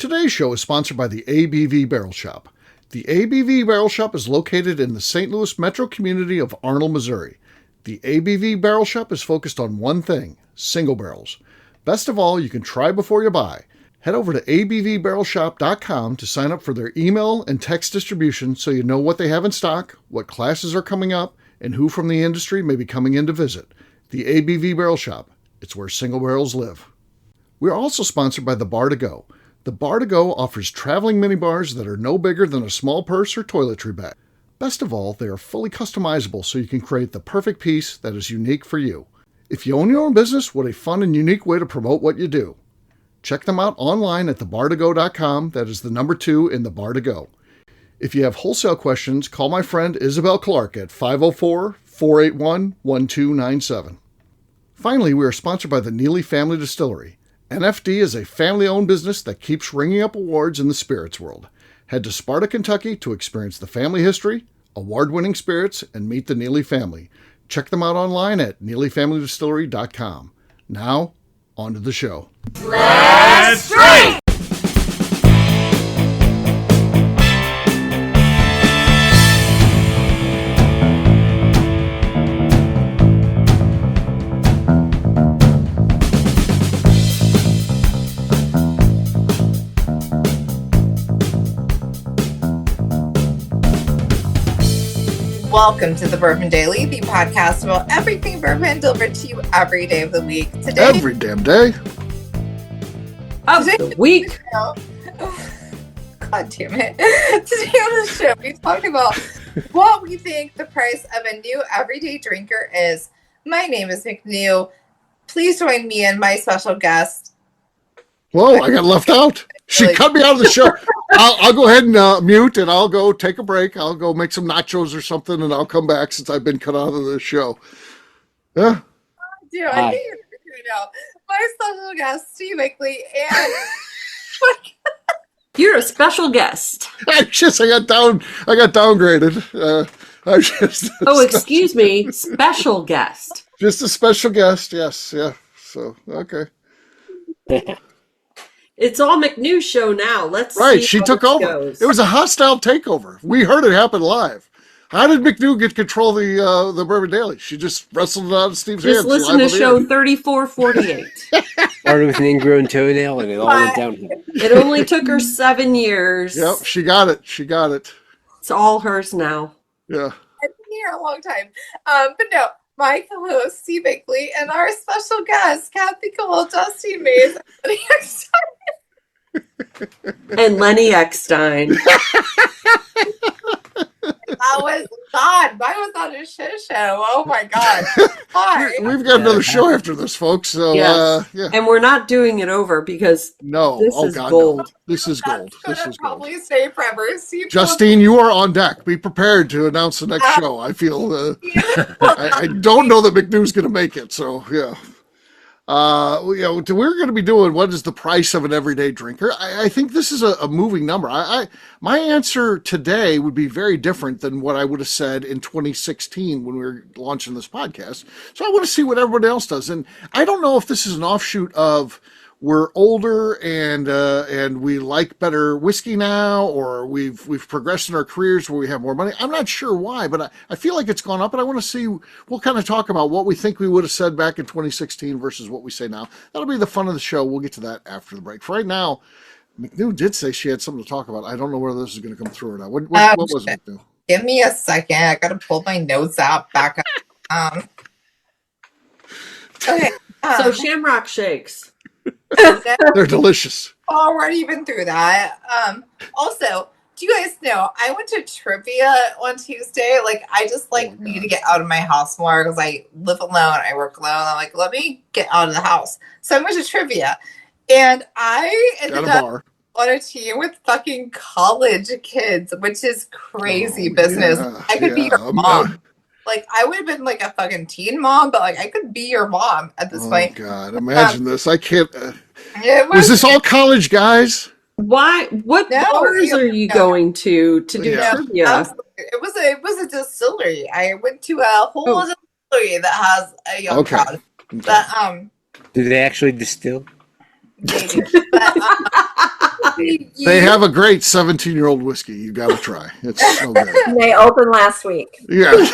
Today's show is sponsored by the ABV Barrel Shop. The ABV Barrel Shop is located in the St. Louis metro community of Arnold, Missouri. The ABV Barrel Shop is focused on one thing, single barrels. Best of all, you can try before you buy. Head over to abvbarrelshop.com to sign up for their email and text distribution so you know what they have in stock, what classes are coming up, and who from the industry may be coming in to visit. The ABV Barrel Shop. It's where single barrels live. We are also sponsored by the Bar to Go. The Bar to Go offers traveling minibars that are no bigger than a small purse or toiletry bag. Best of all, they are fully customizable so you can create the perfect piece that is unique for you. If you own your own business, what a fun and unique way to promote what you do. Check them out online at thebar2go.com. That is the number 2 in the Bar to Go. If you have wholesale questions, call my friend Isabel Clark at 504-481-1297. Finally, we are sponsored by the Neely Family Distillery. NFD is a family-owned business that keeps ringing up awards in the spirits world. Head to Sparta, Kentucky to experience the family history, award-winning spirits, and meet the Neely family. Check them out online at neelyfamilydistillery.com. Now, on to the show. Let's drink! Welcome to the Bourbon Daily, the podcast about everything bourbon delivered to you every day of the week. Today, Every damn day. Of the week. God damn it. Today on the show, we talk about what we think the price of a new everyday drinker is. My name is McNew. Please join me and my special guest. Whoa, I got left out. She cut me out of the show. I'll go ahead and mute, and I'll go take a break. I'll go make some nachos or something, and I'll come back since I've been cut out of the show. Yeah. Dude, I think you're right now. My special guest, Steve Wickley, and You're a special guest. I got downgraded. Excuse me, special guest. Just a special guest, yes, yeah. So, okay. It's all McNew's show now. Let's Right, see she how took this over. goes. It was a hostile takeover. We heard it happen live. How did McNew get control of the Bourbon Daily? She just wrestled it out of Steve's hands. Just listen to show 3448. Started with an ingrown toenail and it all went downhill. It only took her 7 years. Yep, she got it. It's all hers now. Yeah. I've been here a long time. But no, my co-host, Steve Wickley, and our special guest, Kathy Cole, Justine Mays, And Lenny Eckstein. That was God. Mine was on a shit show. Oh my God. Hi. We've got another show after this, folks. So, Yes. yeah. And we're not doing it over because No. this Oh, is God, gold. no. This is gold. That's This gonna is gold. probably stay forever. Steve Justine, you are on deck. Be prepared to announce the next show. I feel, I don't know that McNew's going to make it. So, yeah. We're going to be doing what is the price of an everyday drinker. I think this is a moving number. My answer today would be very different than what I would have said in 2016 when we were launching this podcast. So I want to see what everybody else does. And I don't know if this is an offshoot of we're older and we like better whiskey now, or we've progressed in our careers where we have more money. I'm not sure why, but I feel like it's gone up, and I want to see. We'll kind of talk about what we think we would have said back in 2016 versus what we say now. That'll be the fun of the show. We'll get to that after the break. For right now, McNew did say she had something to talk about. I don't know whether this is going to come through or not. What was it, McNew? Give me a second. I got to pull my notes out back up. Okay. So Shamrock Shakes. They're delicious. Already been through that. Also, do you guys know I went to trivia on Tuesday? Like, I just need to get out of my house more because I live alone. I work alone. I'm like, let me get out of the house. So I went to trivia, and I ended up on a team with fucking college kids, which is crazy business. Yeah, I could be your mom. Like, I would have been like a fucking teen mom, but like I could be your mom at this point. Oh God, imagine this! I can't. Was this all college guys? Why? What bars are you going to do trivia? It was a distillery. I went to a whole distillery that has a young crowd. Okay. But Do they actually distill? Maybe. But, They have a great 17-year-old whiskey. You got to try. It's so good. They opened last week. Yeah. Do you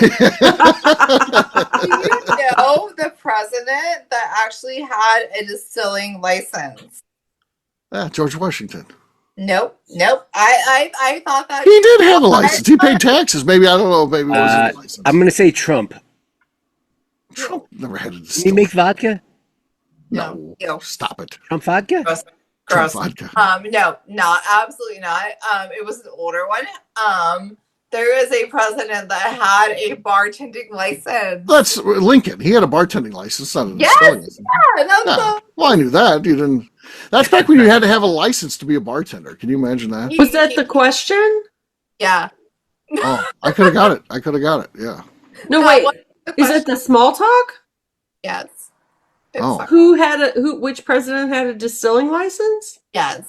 know the president that actually had a distilling license? George Washington. Nope. I thought that He did have a license. He paid taxes. Maybe, I don't know. Maybe it wasn't a license. I'm going to say Trump. Trump never had a Did he distillery. make vodka? No. No. Stop it. Trump vodka? Gross. Trump vodka. No, not absolutely not. It was an older one. There is a president that had a bartending license. That's Lincoln. He had a bartending license, not a Yes, distilling license. yeah, that's Yeah. Well, I knew that. You didn't. That's back when you had to have a license to be a bartender. Can you imagine that? Was that the question? Yeah. Oh, I could have got it. Yeah. No, That wait. was the Is it the small talk? Yes. Oh. Which president had a distilling license Yes.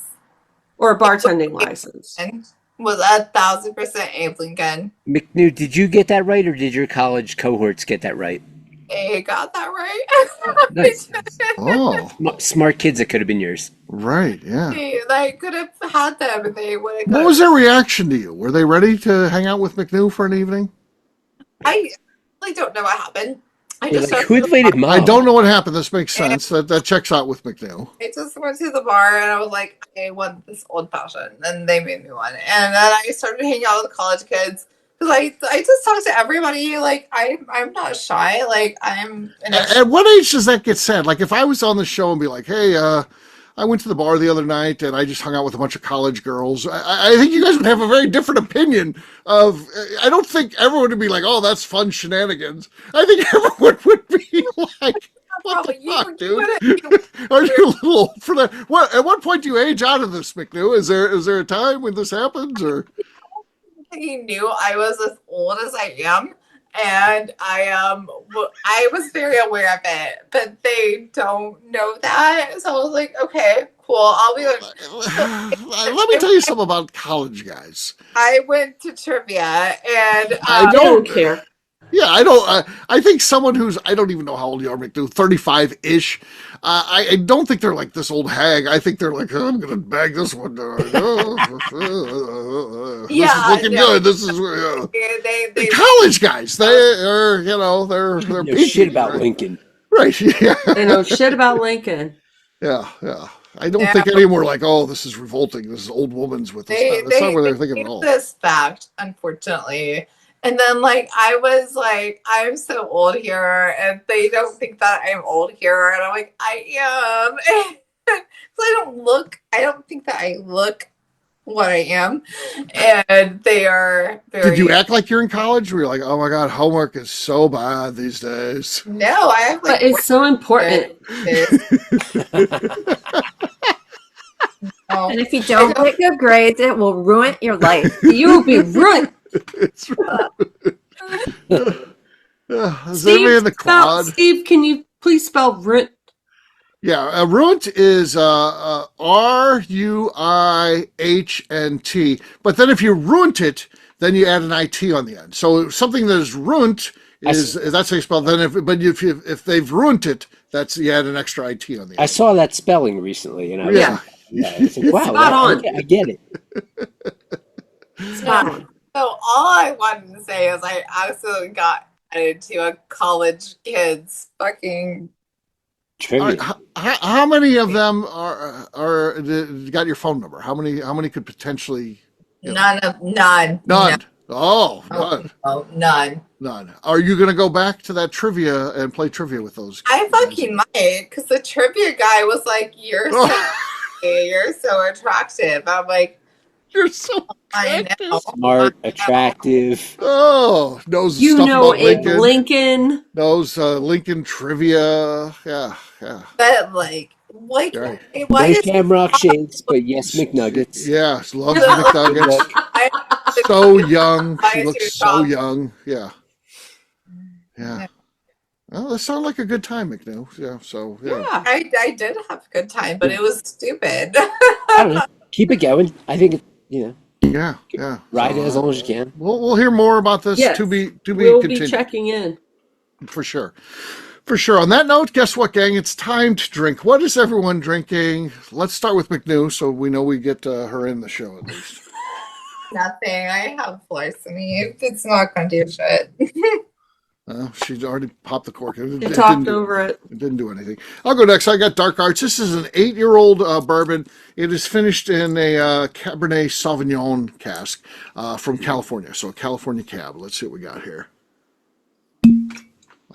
or a bartending license? And was 1,000% Abe Lincoln. McNew, did you get that right, or did your college cohorts get that right? I got that right. Nice. Oh, Smart kids, that could have been yours. right. Yeah. I could have had them and they would have. What was their reaction to you? Were they ready to hang out with McNew for an evening? I really don't know what happened. I They're just like, started who to the invited bar. Mom? I don't know what happened. This makes sense. That checks out with McNew. I just went to the bar and I was like, I want this old fashioned, and they made me one. And then I started hanging out with the college kids because I just talk to everybody. Like I'm not shy. Like I'm. At what age does that get said? Like if I was on the show and be like, hey, I went to the bar the other night and I just hung out with a bunch of college girls. I think you guys would have a very different opinion of. I don't think everyone would be like, "Oh, that's fun shenanigans." I think everyone would be like, "What the fuck, dude? Are you a little old for that?" What? At what point do you age out of this, McNew? Is there a time when this happens, or? He knew I was as old as I am, and I was very aware of it, but they don't know that. So I was like, okay, cool. I'll be like. Let me tell you something about college guys. I went to trivia, and I I don't care. Yeah, I don't. I think someone who's I don't even know how old you are, McDo, 35-ish. I don't think they're like this old hag. I think they're like, oh, I'm gonna bag this one down. This is looking good. This is they college guys. They're they're You know peaky, shit about right? Lincoln. Right? Yeah. They know shit about Lincoln. Yeah. I don't think any were like, oh, this is revolting. This is old woman's with us. That's not what they're thinking at all. This fact, unfortunately. And then, I was like, I'm so old here, and they don't think that I'm old here. And I'm like, I am. So I don't think that I look what I am. And they are very. Did you act like you're in college? Were you like, oh my God, homework is so bad these days? No, I have But it's so important. And if you don't get good grades, it will ruin your life. You will be ruined. It's is there anybody in the quad? Steve, can you please spell ruint? Yeah, ruint is RUIHNT. But then if you ruint it, then you add an IT on the end. So something that is ruint is that's how you spell. Then if they've ruined it, that's you add an extra IT on the end. I saw that spelling recently, and I was like, it's like, wow, Spot on. I get it. Spot on. So all I wanted to say is I absolutely got into a college kid's fucking. Trivia. How many of them are got your phone number? How many could potentially? None. None. Oh, none. Oh, none. None. Are you going to go back to that trivia and play trivia with those? I fucking might, because the trivia guy was like, "You're so attractive." I'm like, You're so I know. Smart, attractive. Oh, knows You stuff know about Abe Lincoln. Lincoln. Knows Lincoln trivia. Yeah. But Right. why No is Shamrock Shakes, but yes, McNuggets. Yeah, loves the McNuggets. So young. She looks so young. Yeah. Well, that sounded like a good time, McNew. Yeah. So yeah. I did have a good time, but it was stupid. I don't know. Keep it going. I think Yeah. ride it as long as you can. We'll hear more about this Yes. to be We'll continued be checking in. for sure. For sure. On that note, guess what, gang? It's time to drink. What is everyone drinking? Let's start with McNew so we know we get her in the show at least. Nothing. I have larceny. It's not going to do shit. She'd already popped the cork. You talked over it. It didn't do anything. I'll go next. I got Dark Arts. This is an 8-year-old bourbon. It is finished in a Cabernet Sauvignon cask from California. So a California cab. Let's see what we got here.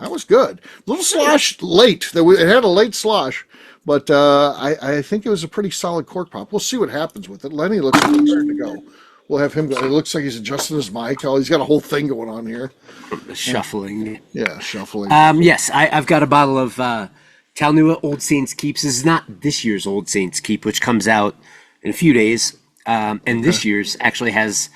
That was good. A little slosh late. It had a late slosh, but I think it was a pretty solid cork pop. We'll see what happens with it. Lenny looks like he's ready to go. We'll have him go. It looks like he's adjusting his mic. Oh, he's got a whole thing going on here. Shuffling. Yeah, shuffling. Yes, I've got a bottle of Talnua Old Saints Keeps. This is not this year's Old Saints Keep, which comes out in a few days. And this year's actually has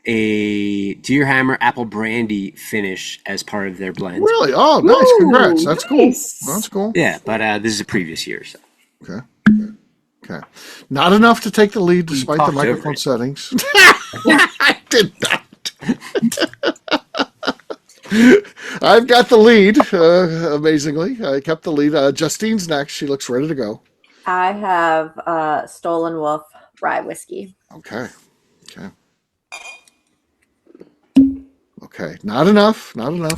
a Deer Hammer apple brandy finish as part of their blend. Really? Oh, nice. Ooh, Congrats. That's nice. cool. That's cool. Yeah, but this is a previous year. So. Okay. Not enough to take the lead despite the talked over microphone it. settings. I did not. I've got the lead, amazingly. I kept the lead. Justine's next. She looks ready to go. I have Stolen Wolf rye whiskey. Okay. Not enough.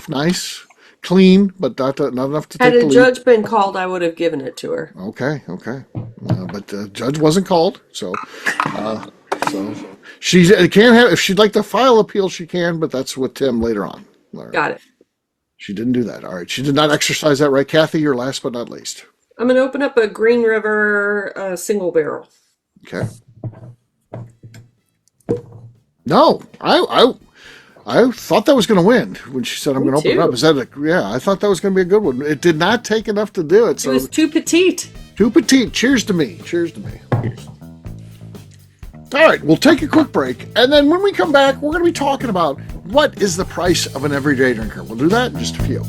Nice. Clean, but not enough to Had take the a lead. judge been called, I would have given it to her. Okay. But the judge wasn't called, so she can't have. If she'd like to file appeal, she can, but that's with Tim later on. Right. Got it. She didn't do that. All right. She did not exercise that right. Kathy, you're last but not least. I'm going to open up a Green River single barrel. Okay. No, I thought that was going to win when she said I'm going to open it up. Is that I thought that was going to be a good one. It did not take enough to do it. So It was too petite. too petite. Cheers to me. Cheers. All right, we'll take a quick break, and then when we come back, we're going to be talking about what is the price of an everyday drinker. We'll do that in just a few.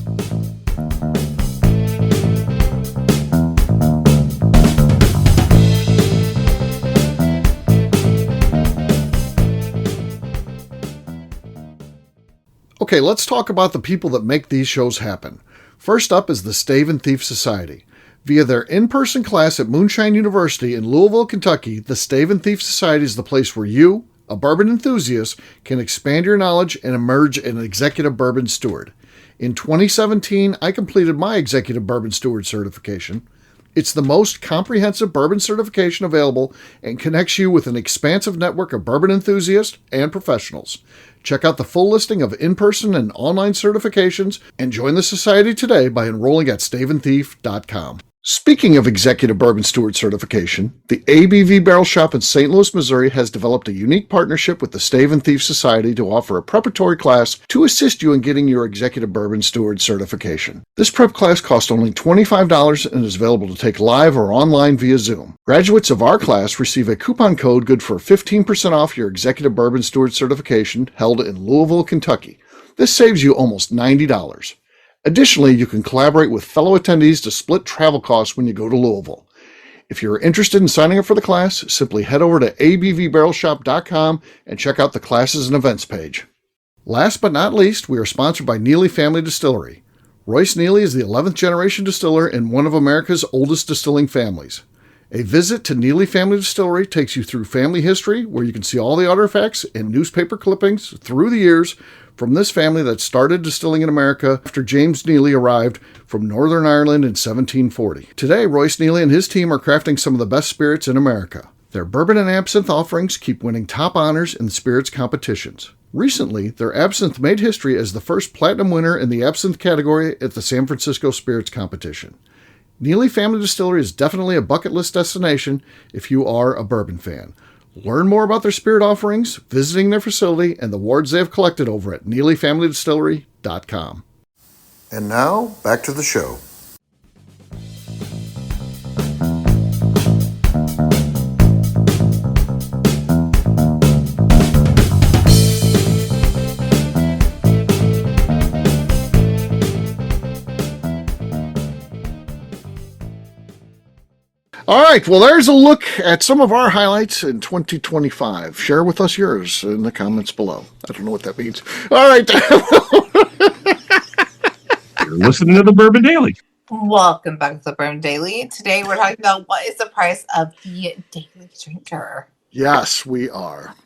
Okay, let's talk about the people that make these shows happen. First up is the Stave and Thief Society. Via their in-person class at Moonshine University in Louisville, Kentucky, the Stave and Thief Society is the place where you, a bourbon enthusiast, can expand your knowledge and emerge an executive bourbon steward. In 2017, I completed my executive bourbon steward certification. It's the most comprehensive bourbon certification available and connects you with an expansive network of bourbon enthusiasts and professionals. Check out the full listing of in-person and online certifications and join the society today by enrolling at staveandthief.com. Speaking of executive bourbon steward certification, the ABV Barrel Shop in St. Louis, Missouri has developed a unique partnership with the Stave and Thief Society to offer a preparatory class to assist you in getting your executive bourbon steward certification. This prep class costs only $25 and is available to take live or online via Zoom. Graduates of our class receive a coupon code good for 15% off your executive bourbon steward certification held in Louisville, Kentucky. This saves you almost $90. Additionally, you can collaborate with fellow attendees to split travel costs when you go to Louisville. If you're interested in signing up for the class, simply head over to abvbarrelshop.com and check out the classes and events page. Last but not least, we are sponsored by Neely Family Distillery. Royce Neely is the 11th generation distiller in one of America's oldest distilling families. A visit to Neely Family Distillery takes you through family history, where you can see all the artifacts and newspaper clippings through the years from this family that started distilling in America after James Neely arrived from Northern Ireland in 1740. Today, Royce Neely and his team are crafting some of the best spirits in America. Their bourbon and absinthe offerings keep winning top honors in the spirits competitions. Recently, their absinthe made history as the first platinum winner in the absinthe category at the San Francisco Spirits Competition. Neely Family Distillery is definitely a bucket list destination if you are a bourbon fan. Learn more about their spirit offerings, visiting their facility, and the awards they have collected over at NeelyFamilyDistillery.com. And now, back to the show. All right, well, there's a look at some of our highlights in 2025. Share with us yours in the comments below. I don't know what that means. All right. You're listening to the Bourbon Daily. Welcome back to the Bourbon Daily. Today we're talking about what is the price of the daily drinker. Yes, we are.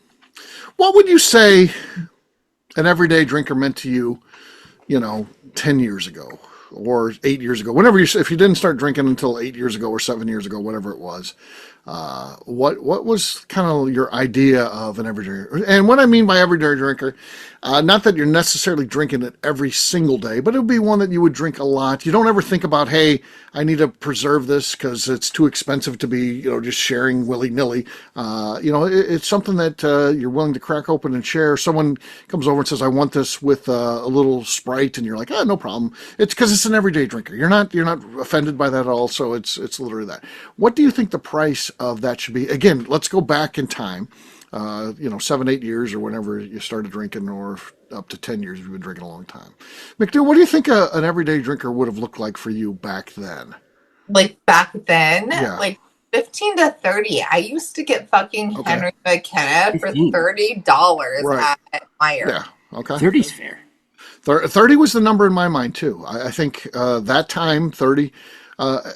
What would you say an everyday drinker meant to you, 10 years ago or 8 years ago? If you didn't start drinking until 8 years ago or 7 years ago, whatever it was, what was kind of your idea of an everyday drinker? And what I mean by everyday drinker, not that you're necessarily drinking it every single day, but it would be one that you would drink a lot. You don't ever think about, hey, I need to preserve this because it's too expensive to be, just sharing willy-nilly. It's something that you're willing to crack open and share. Someone comes over and says, I want this with a little Sprite, and you're like, no problem. It's because it's an everyday drinker. You're not offended by that at all, so it's literally that. What do you think the price of that should be? Again, let's go back in time. 7, 8 years or whenever you started drinking, or up to 10 years if you've been drinking a long time. McDo, what do you think an everyday drinker would have looked like for you back then? Like back then, Yeah. like 15 to 30. I used to get fucking Henry McKenna for $30 Right. at Meyer. Yeah, okay. 30's fair. 30 was the number in my mind, too. I think that time, 30...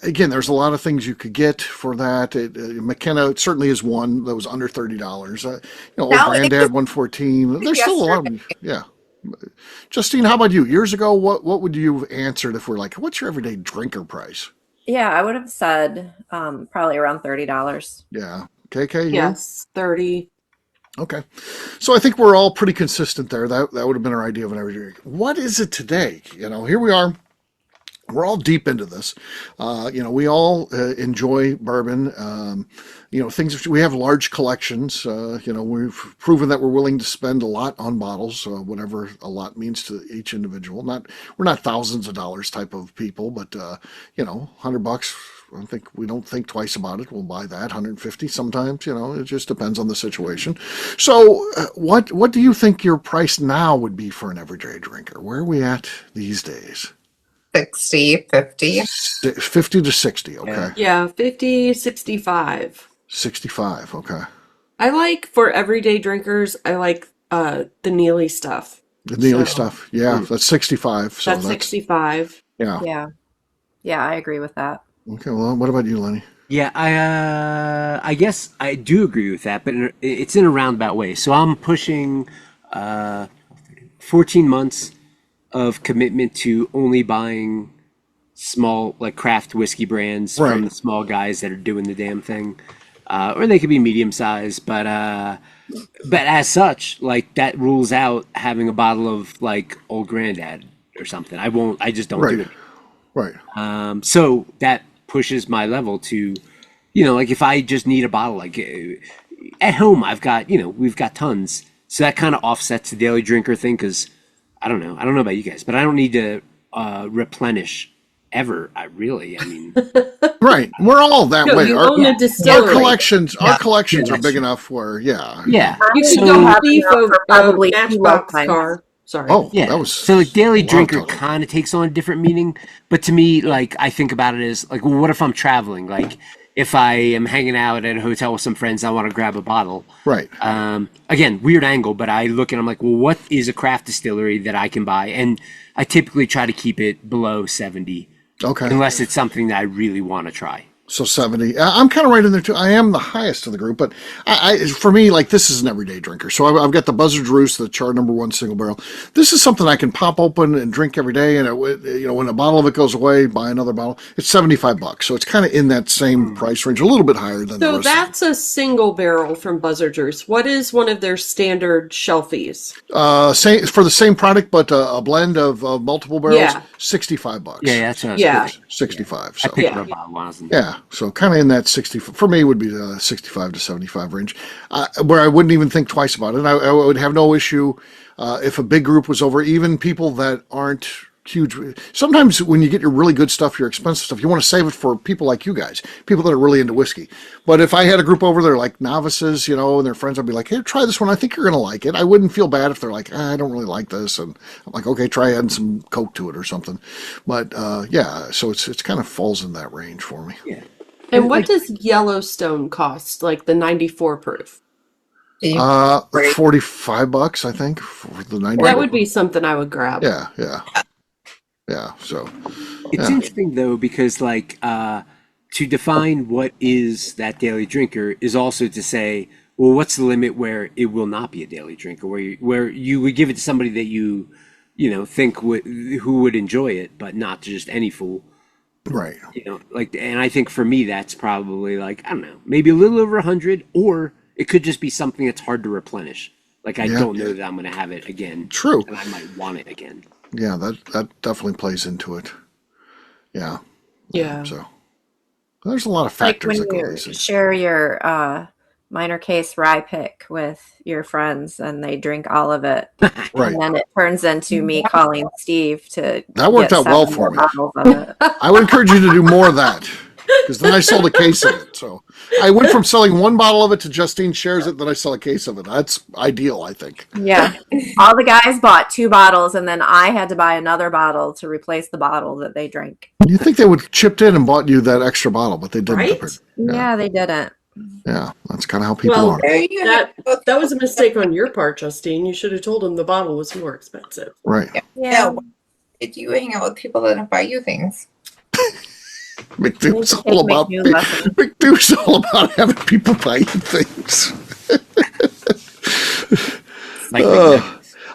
again, there's a lot of things you could get for that. McKenna certainly is one that was under $30. Old Granddad 114. There's still a lot of, yeah. Justine, how about you? Years ago, what would you have answered if we're like, what's your everyday drinker price? Yeah, I would have said probably around $30. Yeah. KK, you? Yes, 30. Okay. So I think we're all pretty consistent there. That would have been our idea of an everyday drinker. What is it today? Here we are. We're all deep into this. We all enjoy bourbon. Things we have large collections. We've proven that we're willing to spend a lot on bottles, whatever a lot means to each individual. We're not thousands of dollars type of people, but $100. We don't think twice about it. We'll buy that. 150 sometimes. It just depends on the situation. So, what do you think your price now would be for an everyday drinker? Where are we at these days? 60, 50. 50 to 60, okay. Yeah, 50, 65. 65, okay. I like, for everyday drinkers, I like the Neely stuff. The Neely stuff, yeah, that's 65. So that's 65. Yeah. Yeah, I agree with that. Okay, well, what about you, Lenny? Yeah, I guess I do agree with that, but it's in a roundabout way. So I'm pushing 14 months of commitment to only buying small, like craft whiskey brands from the small guys that are doing the damn thing, or they could be medium sized. But as such, like that rules out having a bottle of like Old Granddad or something. I just don't do it. Right. So that pushes my level to, like if I just need a bottle, like at home, we've got tons. So that kind of offsets the daily drinker thing because. I don't know about you guys, but I don't need to replenish ever. I mean, right. We're all that way. You own a distillery. Our collections are big enough where, yeah. You can So- go thief for probably a 2 Matchbox lifetimes. car. Sorry. oh, Yeah. that was So like daily a long drinker time ago. kind of takes on a different meaning, but to me, like I think about it as like, well, what if I'm traveling? Like if I am hanging out at a hotel with some friends, I want to grab a bottle. Right. Again, weird angle, but I look and I'm like, well, what is a craft distillery that I can buy? And I typically try to keep it below 70, Okay. unless it's something that I really want to try. So 70. I'm kind of right in there too. I am the highest of the group, but for me, like this is an everyday drinker. So I've got the Buzzard Roost, the Char number 1 single barrel. This is something I can pop open and drink every day. And when a bottle of it goes away, buy another bottle. It's $75. So it's kind of in that same price range, a little bit higher than the So rest. that's a single barrel from Buzzard Roost. What is one of their standard shelfies? For the same product, but a blend of multiple barrels, Yeah. $65. Yeah, that's what I was Yeah. thinking. 65. I So picked up bottle when I was in yeah, so kind of in that 60, for me would be the 65 to 75 range, where I wouldn't even think twice about it. I would have no issue if a big group was over, even people that aren't huge. Sometimes when you get your really good stuff, your expensive stuff, you want to save it for people like you guys, people that are really into whiskey. But if I had a group over there like novices, and their friends, I'd be like, hey, try this one. I think you're going to like it. I wouldn't feel bad if they're like, I don't really like this. And I'm like, okay, try adding some Coke to it or something. But yeah, so it's kind of falls in that range for me. Yeah. And what does Yellowstone cost, like the 94 proof? $45, I think, for the 90. That would be something I would grab. Yeah. Yeah. So It's interesting though because like to define what is that daily drinker is also to say, well, what's the limit where it will not be a daily drinker, where you would give it to somebody that you know think who would enjoy it, but not to just any fool. right. You know, like, and I think for me that's probably like I don't know, maybe a little over 100, or it could just be something that's hard to replenish. Like I don't know that I'm going to have it again. True. And I might want it again. Yeah, that definitely plays into it. Yeah. Yeah. So there's a lot of Like factors when that go you into this. share your minor case rye pick with your friends and they drink all of it. Right. And then it turns into me calling Steve to That worked get out well 7 for more me. bottles of it. I would encourage you to do more of that because then I sold a case of it. So I went from selling one bottle of it to Justine shares it, then I sell a case of it. That's ideal, I think. Yeah. All the guys bought 2 bottles and then I had to buy another bottle to replace the bottle that they drank. You think they would chipped in and bought you that extra bottle, but they didn't. Right? Yeah, they didn't. Yeah, that's kind of how people Well, are. There you That go. that was a mistake on your part, Justine. You should have told him the bottle was more expensive. Right. Yeah. Why did you hang out with people that don't buy you things? McDou's Take all about McNew lessons. McDou's all about having people buy you things. Like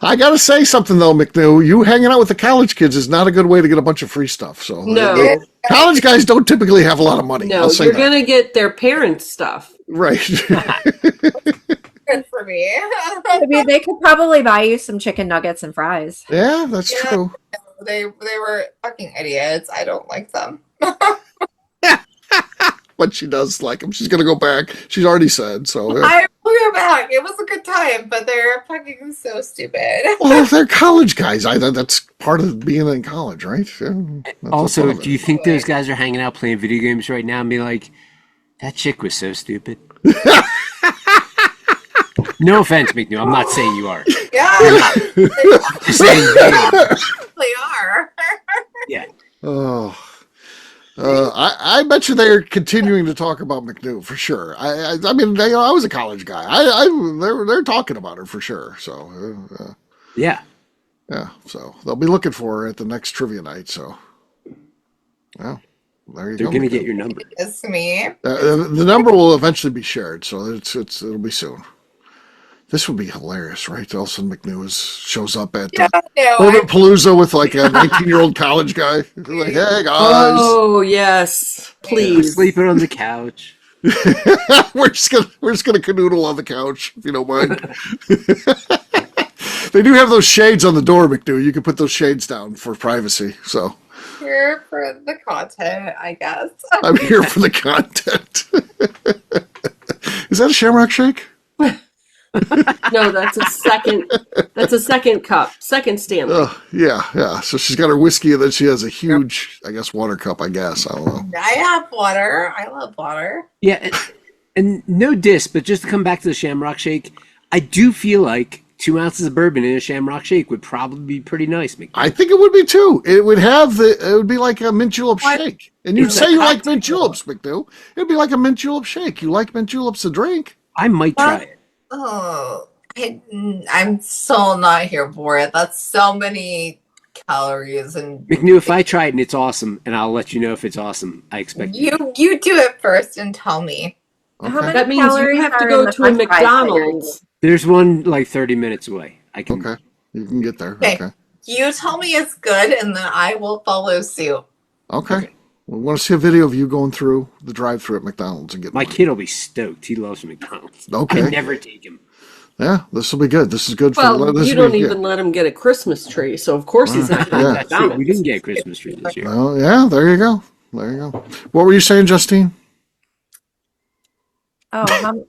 I gotta say something though, McNew. You hanging out with the college kids is not a good way to get a bunch of free stuff. So No. college guys don't typically have a lot of money. No, I'll say you're that. gonna get their parents' stuff. Right. Good for me. I mean, they could probably buy you some chicken nuggets and fries. Yeah, that's Yeah. true. They were fucking idiots. I don't like them. But she does like them. She's gonna go back. She's already said so. Yeah. I will go back. It was a good time, but they're fucking so stupid. Well, if they're college guys, that's part of being in college, right? Yeah, that's also, part of it. do you think those guys are hanging out playing video games right now and be like, that chick was so stupid? No offense, McNew. I'm not saying you are. Yeah, Just saying they are. they are. Yeah. Oh. I bet you they're continuing to talk about McNew for sure. I mean, I was a college guy. They're talking about her for sure. So, Yeah. yeah. So they'll be looking for her at the next trivia night. So, well, there you They're go. going to McNew. get your number. It's me. The number will eventually be shared, so it'll be soon. This would be hilarious, right? All of a sudden McNew shows up at Yeah, no, Bourbon Palooza with like a 19-year-old college guy. Like, hey guys, Oh yes, I'm please. sleeping on the couch. we're just gonna canoodle on the couch if you don't mind. They do have those shades on the door, McNew. You can put those shades down for privacy. So here for the content, I guess. I'm here for the content. Is that a Shamrock Shake? No, that's a second. That's a second cup, second Stanley. Yeah. So she's got her whiskey, and then she has a huge, I guess, water cup. I guess I don't know. I have water. I love water. Yeah. And no diss, but just to come back to the Shamrock Shake, I do feel like 2 ounces of bourbon in a Shamrock Shake would probably be pretty nice, McNew. I think it would be too. It would be like a mint julep shake, and you'd It's say a you like cocktail. mint juleps, McNew. It'd be like a mint julep shake. You like mint juleps to drink? I might try it. Oh, I'm so not here for it. That's so many calories, and McNew, if I try it and it's awesome, and I'll let you know if it's awesome, I expect you do it first and tell me. How Okay. many That means calories you have to are go in the to a French fries that you're McDonald's. There's one like 30 minutes away. I can. Okay, you can get there. Okay. Okay. You tell me it's good, and then I will follow suit. Okay. We want to see a video of you going through the drive-through at McDonald's and getting My one. kid will be stoked. He loves McDonald's. Okay. I never take him. Yeah, this will be good. This is good for. Well, this you will don't be- even let him get a Christmas tree, so of course he's not going Yeah. to That's true. We McDonald's. didn't get a Christmas tree this year. Well, yeah. There you go. There you go. What were you saying, Justine? Oh,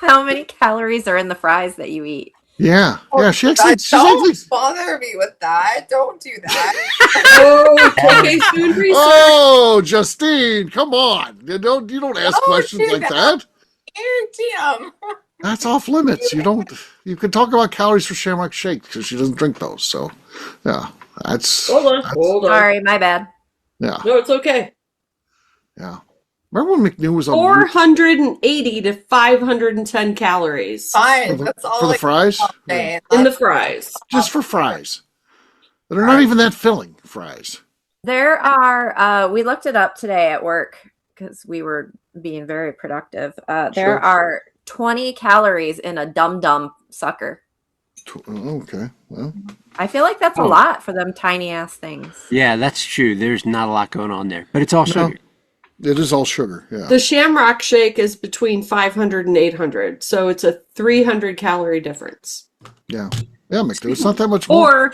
how many calories are in the fries that you eat? Yeah. Yeah. She's Don't actually. bother me with that. Don't do that. Oh, okay, food research. Oh, Justine, come on! You don't ask Don't questions do like that. that. Damn. That's off limits. You don't. You can talk about calories for Shamrock Shake because she doesn't drink those. So, yeah, that's Hold on. Sorry, my bad. yeah, No, it's okay. yeah. Remember when McNew was on 480 to 510 calories Fine. for That's all the I fries? say. in the fries. Just for fries. They're not even that filling, fries. There are, we looked it up today at work because we were being very productive. There Sure. are 20 calories in a Dum Dum sucker. Okay, well. I feel like that's a lot for them tiny ass things. Yeah, that's true. There's not a lot going on there, but it's all sugar. It is all sugar, yeah. The Shamrock Shake is between 500 and 800, so it's a 300 calorie difference. Yeah, McDo, it's not that much more. Or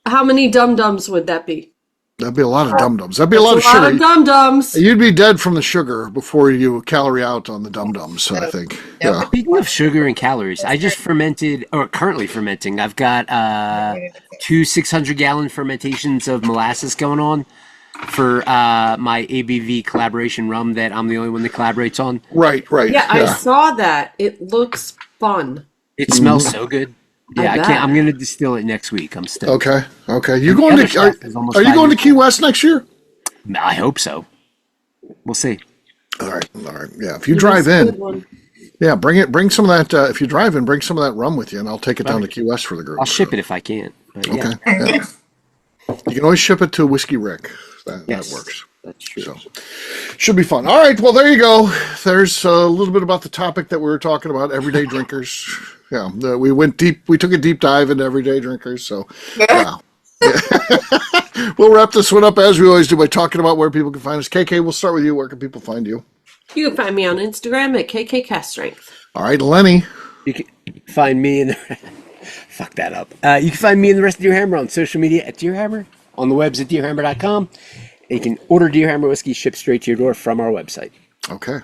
how many Dum Dums would that be? That'd be a lot of Dum-Dums. That'd be a lot of A lot sugar. of Dum Dums. You'd be dead from the sugar before you calorie out on the Dum-Dums, I think. Yeah. Speaking of sugar and calories, I just fermented, or currently fermenting. I've got 2 600-gallon fermentations of molasses going on for my ABV collaboration rum that I'm the only one that collaborates on. Right. Yeah, I saw that. It looks fun. It smells so good. Yeah, I bet. can't. I'm gonna distill it next week. I'm stoked. Okay. You going to? Are you going to Key West next year? I hope so. We'll see. All right. Yeah, if you drive in, bring some of that. If you drive in, bring some of that rum with you, and I'll take it down to Key West for the group. I'll ship it if I can. But yeah. Okay. Yeah. You can always ship it to Whiskey Rick. That works. That's true. So, should be fun. All right. Well, there you go. There's a little bit about the topic that we were talking about, everyday drinkers. Yeah, we went deep. We took a deep dive into everyday drinkers. So, yeah. We'll wrap this one up as we always do by talking about where people can find us. KK, we'll start with you. Where can people find you? You can find me on Instagram at KKCastStrength. All right, Lenny. You can find me in the fuck that up. You can find me and the rest of Deer Hammer on social media at Deer Hammer, on the webs at deerhammer.com. And you can order Deer Hammer whiskey shipped straight to your door from our website. Okay.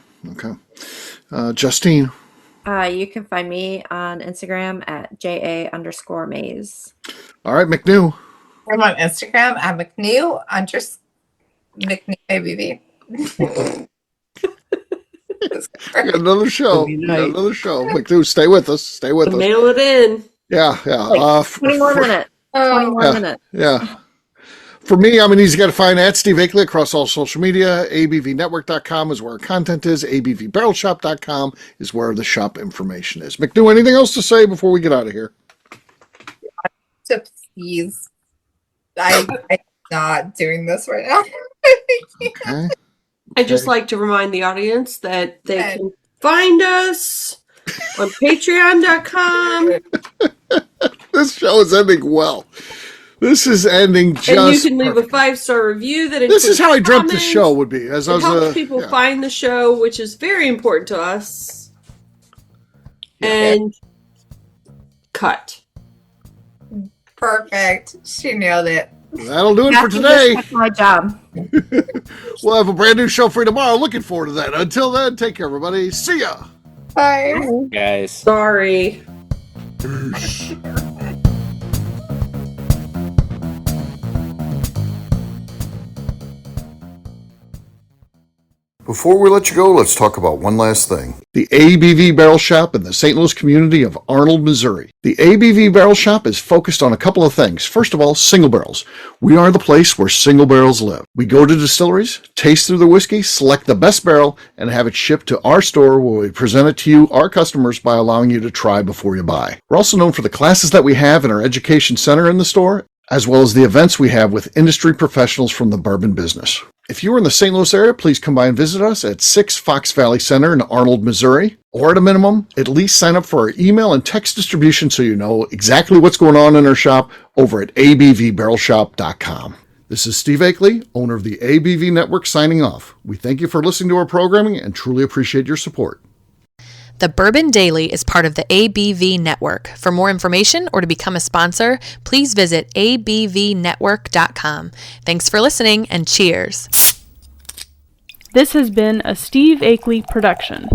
Justine. You can find me on Instagram at JA_Maze. All right, McNew. I'm on Instagram at McNew ABV. Got another show. McNew, stay with us. Mail it in. Yeah. 20 more minutes. 20 more minutes. Yeah. For me, I'm an easy guy to find at Steve Akeley across all social media. ABVnetwork.com is where our content is. ABVBarrelshop.com is where the shop information is. McNew, anything else to say before we get out of here? So please, I'm not doing this right now. Okay. I'd just like to remind the audience that they can find us on Patreon.com. This show is ending well. This is ending just. And you can leave a 5-star review. This is how I dreamt the show would be. As I was, helps people find the show, which is very important to us. And cut. Perfect. She nailed it. That'll do it for today. That's my job. We'll have a brand new show for you tomorrow. Looking forward to that. Until then, take care, everybody. See ya. Bye. Guys. Sorry. Before we let you go, let's talk about one last thing. The ABV Barrel Shop in the St. Louis community of Arnold, Missouri. The ABV Barrel Shop is focused on a couple of things. First of all, single barrels. We are the place where single barrels live. We go to distilleries, taste through the whiskey, select the best barrel, and have it shipped to our store where we present it to you, our customers, by allowing you to try before you buy. We're also known for the classes that we have in our education center in the store, as well as the events we have with industry professionals from the bourbon business. If you are in the St. Louis area, please come by and visit us at 6 Fox Valley Center in Arnold, Missouri. Or at a minimum, at least sign up for our email and text distribution so you know exactly what's going on in our shop over at abvbarrelshop.com. This is Steve Akeley, owner of the ABV Network, signing off. We thank you for listening to our programming and truly appreciate your support. The Bourbon Daily is part of the ABV Network. For more information or to become a sponsor, please visit abvnetwork.com. Thanks for listening and cheers. This has been a Steve Akeley production.